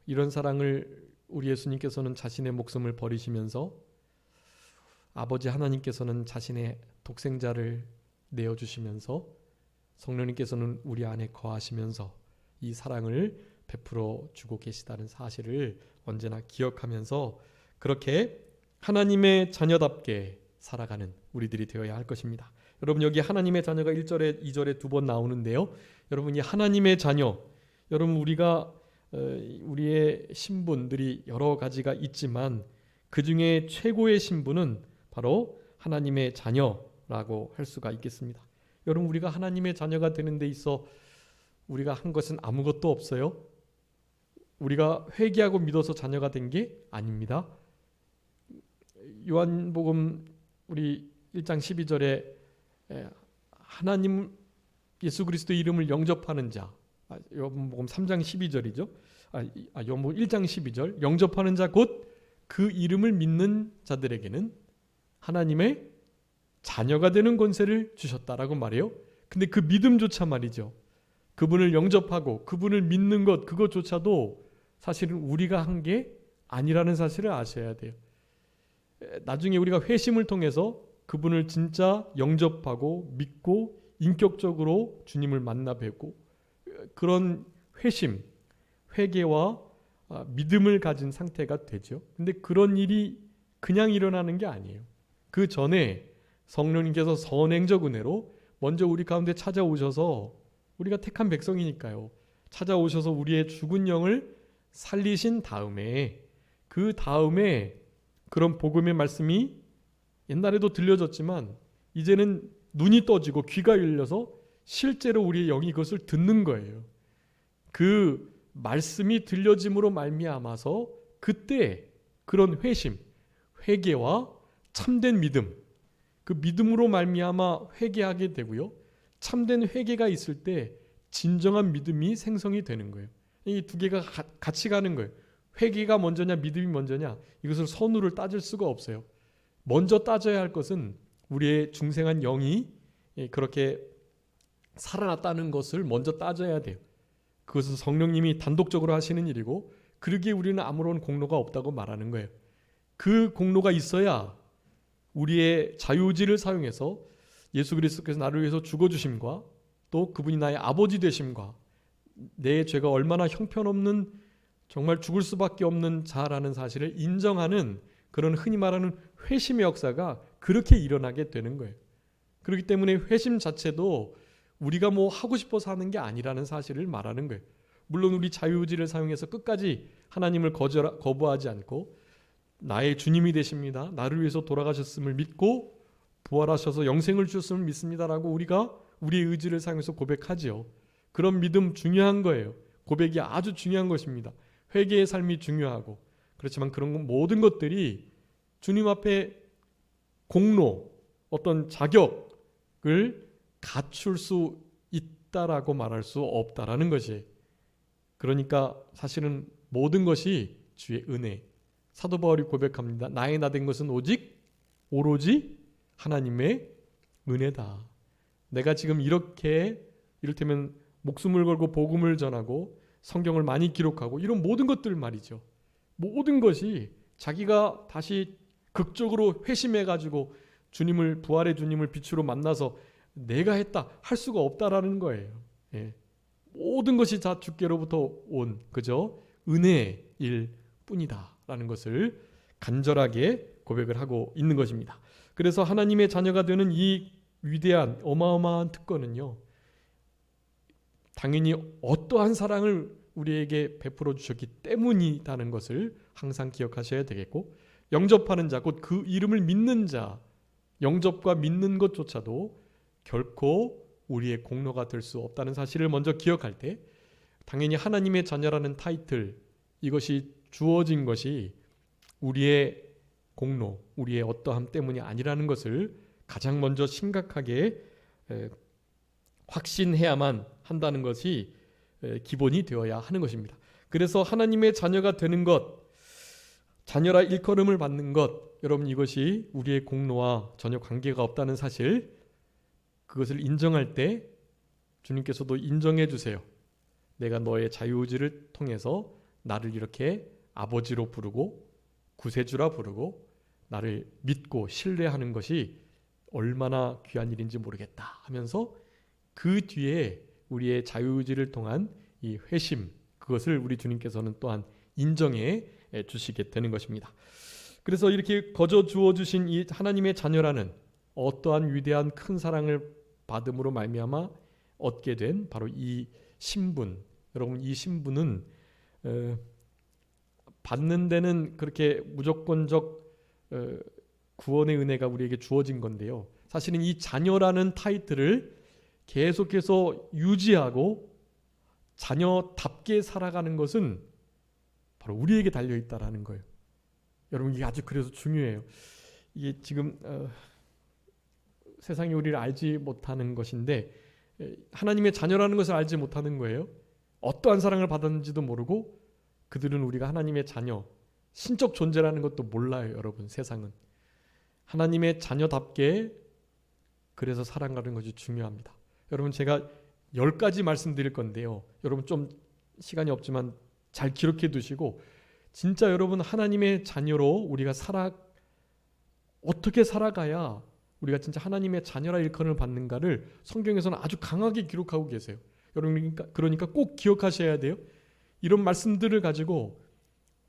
이런 사랑을 우리 예수님께서는 자신의 목숨을 버리시면서, 아버지 하나님께서는 자신의 독생자를 내어주시면서, 성령님께서는 우리 안에 거하시면서 이 사랑을 베풀어 주고 계시다는 사실을 언제나 기억하면서 그렇게 하나님의 자녀답게 살아가는 우리들이 되어야 할 것입니다. 여러분, 여기 하나님의 자녀가 1절에 2절에 두 번 나오는데요. 여러분, 이 하나님의 자녀, 여러분 우리가 우리의 신분들이 여러 가지가 있지만 그 중에 최고의 신분은 바로 하나님의 자녀라고 할 수가 있겠습니다. 여러분, 우리가 하나님의 자녀가 되는 데 있어 우리가 한 것은 아무것도 없어요. 우리가 회개하고 믿어서 자녀가 된 게 아닙니다. 요한복음 우리 1장 12절에 하나님 예수 그리스도 이름을 영접하는 자, 요한복음 3장 12절이죠. 요한복음 1장 12절, 영접하는 자 곧 그 이름을 믿는 자들에게는 하나님의 자녀가 되는 권세를 주셨다라고 말해요. 근데 그 믿음조차 말이죠, 그분을 영접하고 그분을 믿는 것, 그것조차도 사실은 우리가 한 게 아니라는 사실을 아셔야 돼요. 나중에 우리가 회심을 통해서 그분을 진짜 영접하고 믿고 인격적으로 주님을 만나 뵙고 그런 회심, 회개와 믿음을 가진 상태가 되죠. 근데 그런 일이 그냥 일어나는 게 아니에요. 그 전에 성령님께서 선행적 은혜로 먼저 우리 가운데 찾아오셔서, 우리가 택한 백성이니까요, 찾아오셔서 우리의 죽은 영을 살리신 다음에, 그 다음에 그런 복음의 말씀이 옛날에도 들려졌지만 이제는 눈이 떠지고 귀가 열려서 실제로 우리의 영이 그것을 듣는 거예요. 그 말씀이 들려짐으로 말미암아서 그때 그런 회심, 회개와 참된 믿음, 그 믿음으로 말미암아 회개하게 되고요, 참된 회개가 있을 때 진정한 믿음이 생성이 되는 거예요. 이 두 개가 같이 가는 거예요. 회개가 먼저냐 믿음이 먼저냐, 이것을 선우를 따질 수가 없어요. 먼저 따져야 할 것은 우리의 중생한 영이 그렇게 살아났다는 것을 먼저 따져야 돼요. 그것은 성령님이 단독적으로 하시는 일이고, 그러기에 우리는 아무런 공로가 없다고 말하는 거예요. 그 공로가 있어야 우리의 자유의지를 사용해서 예수 그리스도께서 나를 위해서 죽어주심과 또 그분이 나의 아버지 되심과 내 죄가 얼마나 형편없는, 정말 죽을 수밖에 없는 자라는 사실을 인정하는 그런 흔히 말하는 회심의 역사가 그렇게 일어나게 되는 거예요. 그렇기 때문에 회심 자체도 우리가 뭐 하고 싶어서 하는 게 아니라는 사실을 말하는 거예요. 물론 우리 자유의지를 사용해서 끝까지 하나님을 거부하지 않고 나의 주님이 되십니다, 나를 위해서 돌아가셨음을 믿고 부활하셔서 영생을 주셨음을 믿습니다라고 우리가 우리의 의지를 사용해서 고백하지요. 그런 믿음 중요한 거예요. 고백이 아주 중요한 것입니다. 회개의 삶이 중요하고, 그렇지만 그런 모든 것들이 주님 앞에 공로, 어떤 자격을 갖출 수 있다라고 말할 수 없다라는 것이, 그러니까 사실은 모든 것이 주의 은혜. 사도 바울이 고백합니다. 나의 나 된 것은 오로지 하나님의 은혜다. 내가 지금 이렇게 이를테면 목숨을 걸고 복음을 전하고 성경을 많이 기록하고 이런 모든 것들 말이죠, 모든 것이 자기가 다시 극적으로 회심해가지고 주님을, 부활의 주님을 빛으로 만나서 내가 했다 할 수가 없다라는 거예요. 모든 것이 다 주께로부터 온 그저 은혜일 뿐이다라는 것을 간절하게 고백을 하고 있는 것입니다. 그래서 하나님의 자녀가 되는 이 위대한 어마어마한 특권은요, 당연히 어떠한 사랑을 우리에게 베풀어 주셨기 때문이라는 것을 항상 기억하셔야 되겠고, 영접하는 자, 곧 그 이름을 믿는 자, 영접과 믿는 것조차도 결코 우리의 공로가 될 수 없다는 사실을 먼저 기억할 때, 당연히 하나님의 자녀라는 타이틀, 이것이 주어진 것이 우리의 공로, 우리의 어떠함 때문이 아니라는 것을 가장 먼저 심각하게 확신해야만 한다는 것이 기본이 되어야 하는 것입니다. 그래서 하나님의 자녀가 되는 것, 자녀라 일컬음을 받는 것, 여러분 이것이 우리의 공로와 전혀 관계가 없다는 사실, 그것을 인정할 때 주님께서도 인정해 주세요. 내가 너의 자유의지를 통해서 나를 이렇게 아버지로 부르고 구세주라 부르고 나를 믿고 신뢰하는 것이 얼마나 귀한 일인지 모르겠다 하면서 그 뒤에 우리의 자유의지를 통한 이 회심, 그것을 우리 주님께서는 또한 인정해 주시게 되는 것입니다. 그래서 이렇게 거저 주어 주신 이 하나님의 자녀라는 어떠한 위대한 큰 사랑을 받음으로 말미암아 얻게 된 바로 이 신분, 여러분 이 신분은 받는 데는 그렇게 무조건적 구원의 은혜가 우리에게 주어진 건데요, 사실은 이 자녀라는 타이틀을 계속해서 유지하고 자녀답게 살아가는 것은 바로 우리에게 달려있다라는 거예요. 여러분 이게 아주 그래서 중요해요. 이게 지금 세상이 우리를 알지 못하는 것인데 하나님의 자녀라는 것을 알지 못하는 거예요. 어떠한 사랑을 받았는지도 모르고 그들은 우리가 하나님의 자녀, 신적 존재라는 것도 몰라요. 여러분, 세상은. 하나님의 자녀답게 그래서 살아가는 것이 중요합니다. 여러분, 제가 10가지 말씀드릴 건데요. 여러분 좀 시간이 없지만 잘 기록해 두시고 진짜 여러분 하나님의 자녀로 우리가 어떻게 살아가야 우리가 진짜 하나님의 자녀라 일컬음을 받는가를 성경에서는 아주 강하게 기록하고 계세요. 여러분 그러니까 꼭 기억하셔야 돼요. 이런 말씀들을 가지고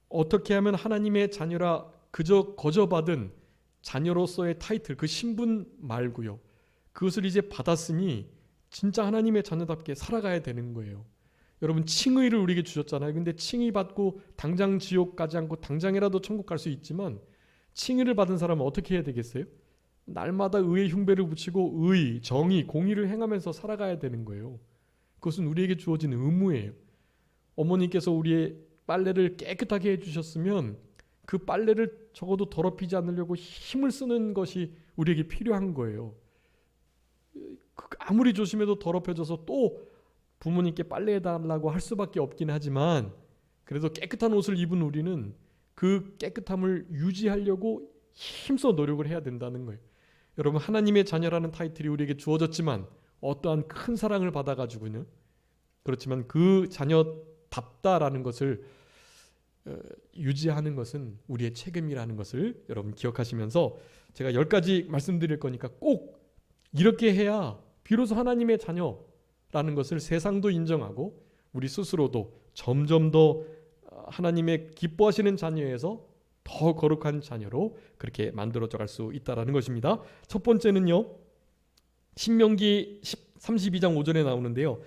어떻게 하면 하나님의 자녀라 그저 거저받은 자녀로서의 타이틀, 그 신분 말고요. 그것을 이제 받았으니 진짜 하나님의 자녀답게 살아가야 되는 거예요. 여러분 칭의를 우리에게 주셨잖아요. 근데 칭의 받고 당장 지옥 가지 않고 당장이라도 천국 갈 수 있지만 칭의를 받은 사람은 어떻게 해야 되겠어요? 날마다 의의 흉배를 붙이고 의, 정의, 공의를 행하면서 살아가야 되는 거예요. 그것은 우리에게 주어진 의무예요. 어머니께서 우리의 빨래를 깨끗하게 해주셨으면 그 빨래를 적어도 더럽히지 않으려고 힘을 쓰는 것이 우리에게 필요한 거예요. 아무리 조심해도 더럽혀져서 또 부모님께 빨래해달라고 할 수밖에 없긴 하지만 그래도 깨끗한 옷을 입은 우리는 그 깨끗함을 유지하려고 힘써 노력을 해야 된다는 거예요. 여러분 하나님의 자녀라는 타이틀이 우리에게 주어졌지만 어떠한 큰 사랑을 받아가지고는 그렇지만 그 자녀답다라는 것을 유지하는 것은 우리의 책임이라는 것을 여러분 기억하시면서 제가 10가지 말씀드릴 거니까 꼭 이렇게 해야 비로소 하나님의 자녀라는 것을 세상도 인정하고 우리 스스로도 점점 더 하나님의 기뻐하시는 자녀에서 더 거룩한 자녀로 그렇게 만들어져 갈 수 있다라는 것입니다. 첫 번째는요. 신명기 32장 5절에 나오는데요.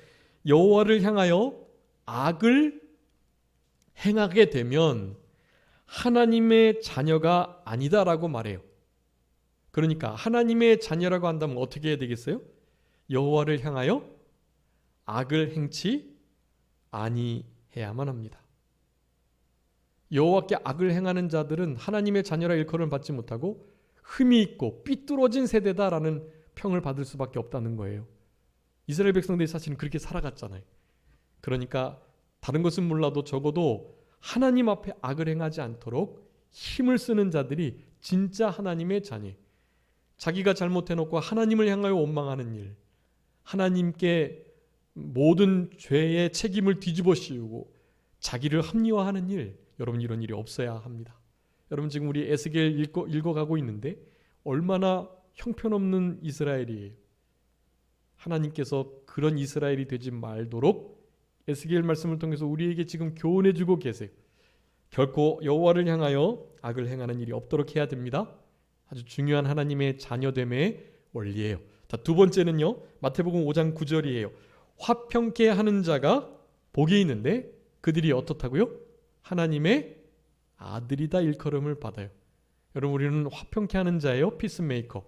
여호와를 향하여 악을 행하게 되면 하나님의 자녀가 아니다라고 말해요. 그러니까 하나님의 자녀라고 한다면 어떻게 해야 되겠어요? 여호와를 향하여 악을 행치 아니해야만 합니다. 여호와께 악을 행하는 자들은 하나님의 자녀라 일컬음을 받지 못하고 흠이 있고 삐뚤어진 세대다라는 평을 받을 수밖에 없다는 거예요. 이스라엘 백성들이 사실은 그렇게 살아갔잖아요. 그러니까 다른 것은 몰라도 적어도 하나님 앞에 악을 행하지 않도록 힘을 쓰는 자들이 진짜 하나님의 자녀. 자기가 잘못해놓고 하나님을 향하여 원망하는 일, 하나님께 모든 죄의 책임을 뒤집어 씌우고 자기를 합리화하는 일, 여러분 이런 일이 없어야 합니다. 여러분 지금 우리 에스겔 읽어가고 있는데 얼마나 형편없는 이스라엘이에요. 하나님께서 그런 이스라엘이 되지 말도록 에스겔 말씀을 통해서 우리에게 지금 교훈해주고 계세요. 결코 여호와를 향하여 악을 행하는 일이 없도록 해야 됩니다. 아주 중요한 하나님의 자녀됨의 원리예요. 자, 두 번째는요. 마태복음 5장 9절이에요. 화평케 하는 자가 복이 있는데 그들이 어떻다고요? 하나님의 아들이다 일컬음을 받아요. 여러분 우리는 화평케 하는 자예요. 피스메이커.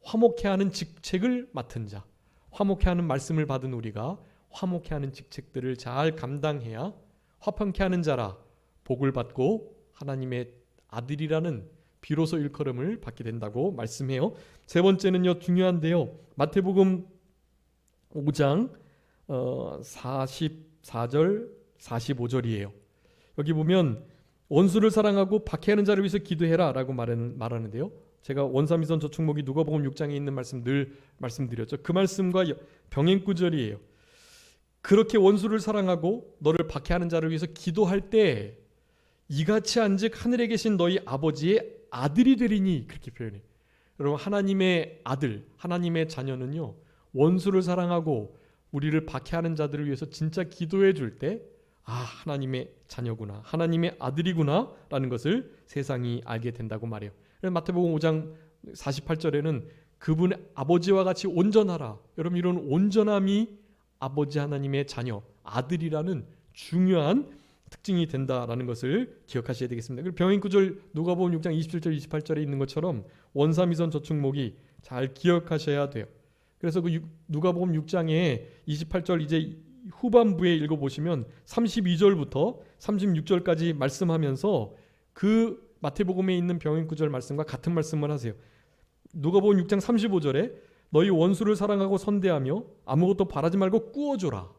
화목케 하는 직책을 맡은 자. 화목케 하는 말씀을 받은 우리가 화목케 하는 직책들을 잘 감당해야 화평케 하는 자라 복을 받고 하나님의 아들이라는 비로소 일컬음을 받게 된다고 말씀해요. 세 번째는요. 중요한데요. 마태복음 5장 44절 45절이에요. 여기 보면 원수를 사랑하고 박해하는 자를 위해서 기도해라 라고 말하는데요. 제가 원삼위선 저축목이 누가복음 6장에 있는 말씀 늘 말씀드렸죠. 그 말씀과 병행구절이에요. 그렇게 원수를 사랑하고 너를 박해하는 자를 위해서 기도할 때 이같이 한즉 하늘에 계신 너희 아버지의 아들이 되리니 그렇게 표현해요. 여러분 하나님의 아들, 하나님의 자녀는요. 원수를 사랑하고 우리를 박해하는 자들을 위해서 진짜 기도해 줄 때 하나님의 자녀구나, 하나님의 아들이구나 라는 것을 세상이 알게 된다고 말해요. 마태복음 5장 48절에는 그분의 아버지와 같이 온전하라. 여러분 이런 온전함이 아버지 하나님의 자녀, 아들이라는 중요한 특징이 된다라는 것을 기억하셔야 되겠습니다. 그리고 병행구절 누가복음 6장 27절 28절에 있는 것처럼 원삼위선 저축목이 잘 기억하셔야 돼요. 그래서 그 누가복음 6장에 28절 이제 후반부에 읽어보시면 32절부터 36절까지 말씀하면서 그 마태복음에 있는 병행구절 말씀과 같은 말씀을 하세요. 누가복음 6장 35절에 너희 원수를 사랑하고 선대하며 아무것도 바라지 말고 꾸어줘라.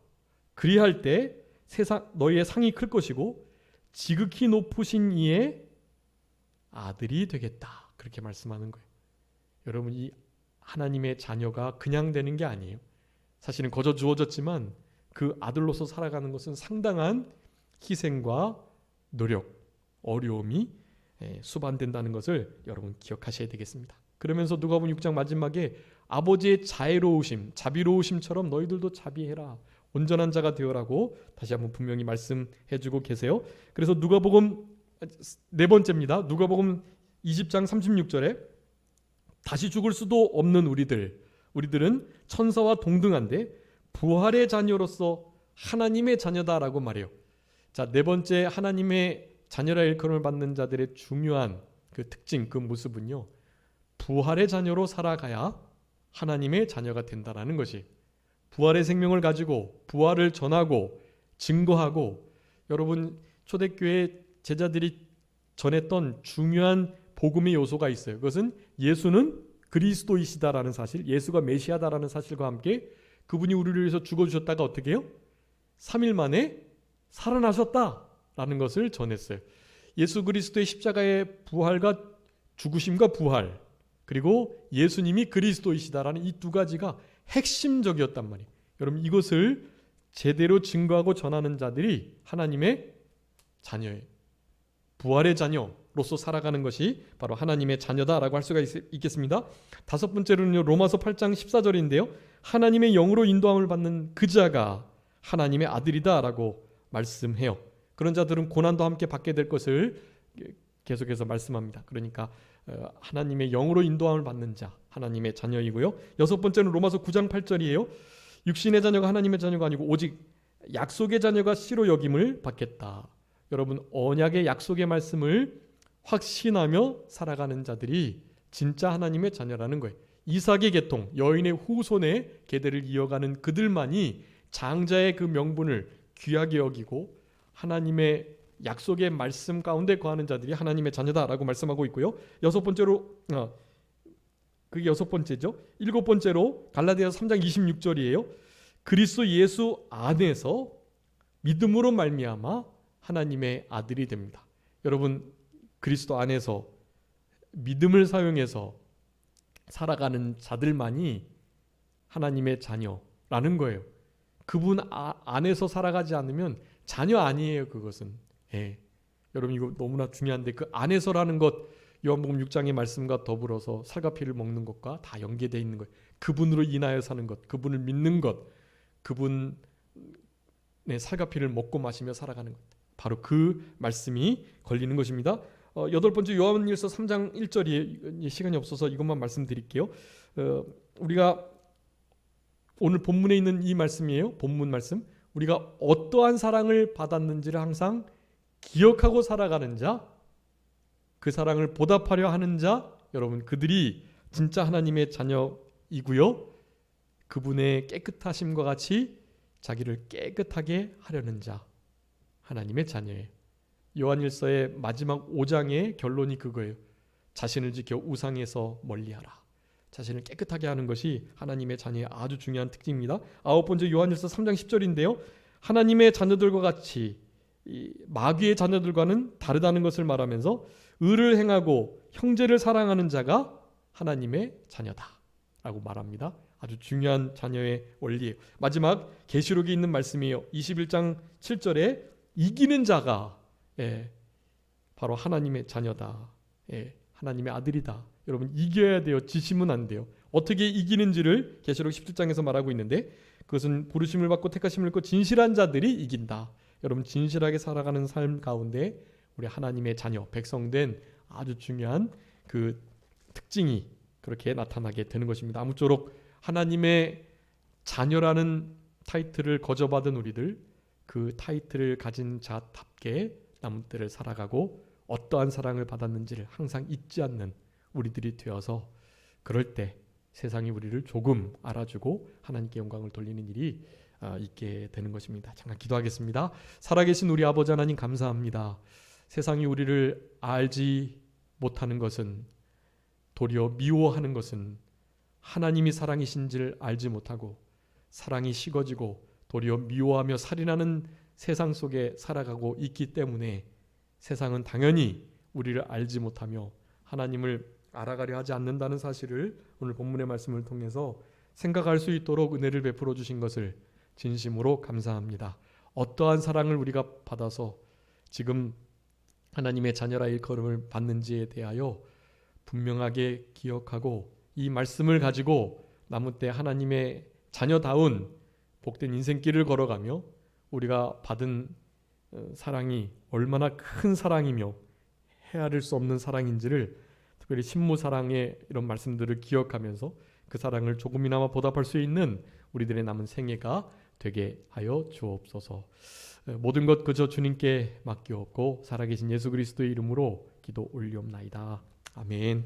그리할 때 세상 너희의 상이 클 것이고 지극히 높으신 이의 아들이 되겠다. 그렇게 말씀하는 거예요. 여러분, 이 하나님의 자녀가 그냥 되는 게 아니에요. 사실은 거저 주어졌지만 그 아들로서 살아가는 것은 상당한 희생과 노력, 어려움이 수반된다는 것을 여러분 기억하셔야 되겠습니다. 그러면서 누가복음 6장 마지막에 아버지의 자애로우심, 자비로우심처럼 너희들도 자비해라. 온전한 자가 되어라고 다시 한번 분명히 말씀해주고 계세요. 그래서 누가복음 네 번째입니다. 누가복음 20장 36절에 다시 죽을 수도 없는 우리들은 천사와 동등한데 부활의 자녀로서 하나님의 자녀다라고 말해요. 자, 네 번째 하나님의 자녀라 일컬음을 받는 자들의 중요한 그 특징, 그 모습은요, 부활의 자녀로 살아가야 하나님의 자녀가 된다라는 것이, 부활의 생명을 가지고 부활을 전하고 증거하고, 여러분 초대교회 제자들이 전했던 중요한 복음의 요소가 있어요. 그것은 예수는 그리스도이시다라는 사실, 예수가 메시아다라는 사실과 함께 그분이 우리를 위해서 죽어주셨다가 어떻게 해요? 3일 만에 살아나셨다라는 것을 전했어요. 예수 그리스도의 십자가의 부활과 죽으심과 부활, 그리고 예수님이 그리스도이시다라는 이 두 가지가 핵심적이었단 말이에요. 여러분, 이것을 제대로 증거하고 전하는 자들이 하나님의 자녀예요. 부활의 자녀로서 살아가는 것이 바로 하나님의 자녀다라고 할 수가 있겠습니다. 다섯 번째로는요, 로마서 8장 14절인데요. 하나님의 영으로 인도함을 받는 그 자가 하나님의 아들이다라고 말씀해요. 그런 자들은 고난도 함께 받게 될 것을 계속해서 말씀합니다. 그러니까 하나님의 영으로 인도함을 받는 자, 하나님의 자녀이고요. 여섯 번째는 로마서 9장 8절이에요. 육신의 자녀가 하나님의 자녀가 아니고 오직 약속의 자녀가 씨로 여김을 받겠다. 여러분, 언약의 약속의 말씀을 확신하며 살아가는 자들이 진짜 하나님의 자녀라는 거예요. 이삭의 계통, 여인의 후손의 계대를 이어가는 그들만이 장자의 그 명분을 귀하게 여기고 하나님의 약속의 말씀 가운데 거하는 자들이 하나님의 자녀다라고 말씀하고 있고요. 여섯 번째로, 그게 여섯 번째죠. 일곱 번째로 갈라디아서 3장 26절이에요. 그리스도 예수 안에서 믿음으로 말미암아 하나님의 아들이 됩니다. 여러분, 그리스도 안에서 믿음을 사용해서 살아가는 자들만이 하나님의 자녀라는 거예요. 그분 안에서 살아가지 않으면 자녀 아니에요. 그것은. 여러분, 이거 너무나 중요한데, 그 안에서라는 것, 요한복음 6장의 말씀과 더불어서 살과 피를 먹는 것과 다 연계되어 있는 거예요. 그분으로 인하여 사는 것, 그분을 믿는 것, 그분의 살과 피를 먹고 마시며 살아가는 것, 바로 그 말씀이 걸리는 것입니다. 여덟 번째 요한일서 3장 1절이 시간이 없어서 이것만 말씀드릴게요. 우리가 오늘 본문에 있는 이 말씀이에요. 본문 말씀. 우리가 어떠한 사랑을 받았는지를 항상 기억하고 살아가는 자, 그 사랑을 보답하려 하는 자, 여러분, 그들이 진짜 하나님의 자녀이고요. 그분의 깨끗하심과 같이 자기를 깨끗하게 하려는 자, 하나님의 자녀예요. 요한일서의 마지막 5장의 결론이 그거예요. 자신을 지켜 우상에서 멀리하라. 자신을 깨끗하게 하는 것이 하나님의 자녀의 아주 중요한 특징입니다. 아홉 번째 요한일서 3장 10절인데요. 하나님의 자녀들과 같이 이 마귀의 자녀들과는 다르다는 것을 말하면서 의를 행하고 형제를 사랑하는 자가 하나님의 자녀다라고 말합니다. 아주 중요한 자녀의 원리예요. 마지막 계시록에 있는 말씀이에요. 21장 7절에 이기는 자가 바로 하나님의 자녀다. 하나님의 아들이다. 여러분, 이겨야 돼요. 지시면 안 돼요. 어떻게 이기는지를 계시록 17장에서 말하고 있는데, 그것은 부르심을 받고 택하심을 입고 진실한 자들이 이긴다. 여러분, 진실하게 살아가는 삶 가운데 우리 하나님의 자녀, 백성된 아주 중요한 그 특징이 그렇게 나타나게 되는 것입니다. 아무쪼록 하나님의 자녀라는 타이틀을 거저받은 우리들, 그 타이틀을 가진 자답게 남은 때를 살아가고 어떠한 사랑을 받았는지를 항상 잊지 않는 우리들이 되어서, 그럴 때 세상이 우리를 조금 알아주고 하나님께 영광을 돌리는 일이 있게 되는 것입니다. 잠깐 기도하겠습니다. 살아계신 우리 아버지 하나님, 감사합니다. 세상이 우리를 알지 못하는 것은 도리어 미워하는 것은 하나님이 사랑이신지를 알지 못하고 사랑이 식어지고 도리어 미워하며 살인하는 세상 속에 살아가고 있기 때문에 세상은 당연히 우리를 알지 못하며 하나님을 알아가려 하지 않는다는 사실을 오늘 본문의 말씀을 통해서 생각할 수 있도록 은혜를 베풀어 주신 것을 진심으로 감사합니다. 어떠한 사랑을 우리가 받아서 지금 하나님의 자녀라 일컬음을 받는지에 대하여 분명하게 기억하고 이 말씀을 가지고 남은 때 하나님의 자녀다운 복된 인생길을 걸어가며 우리가 받은 사랑이 얼마나 큰 사랑이며 헤아릴 수 없는 사랑인지를 특별히 신무 사랑의 이런 말씀들을 기억하면서 그 사랑을 조금이나마 보답할 수 있는 우리들의 남은 생애가 되게 하여 주옵소서. 모든 것 그저 주님께 맡기옵고 살아계신 예수 그리스도의 이름으로 기도 올리옵나이다. 아멘.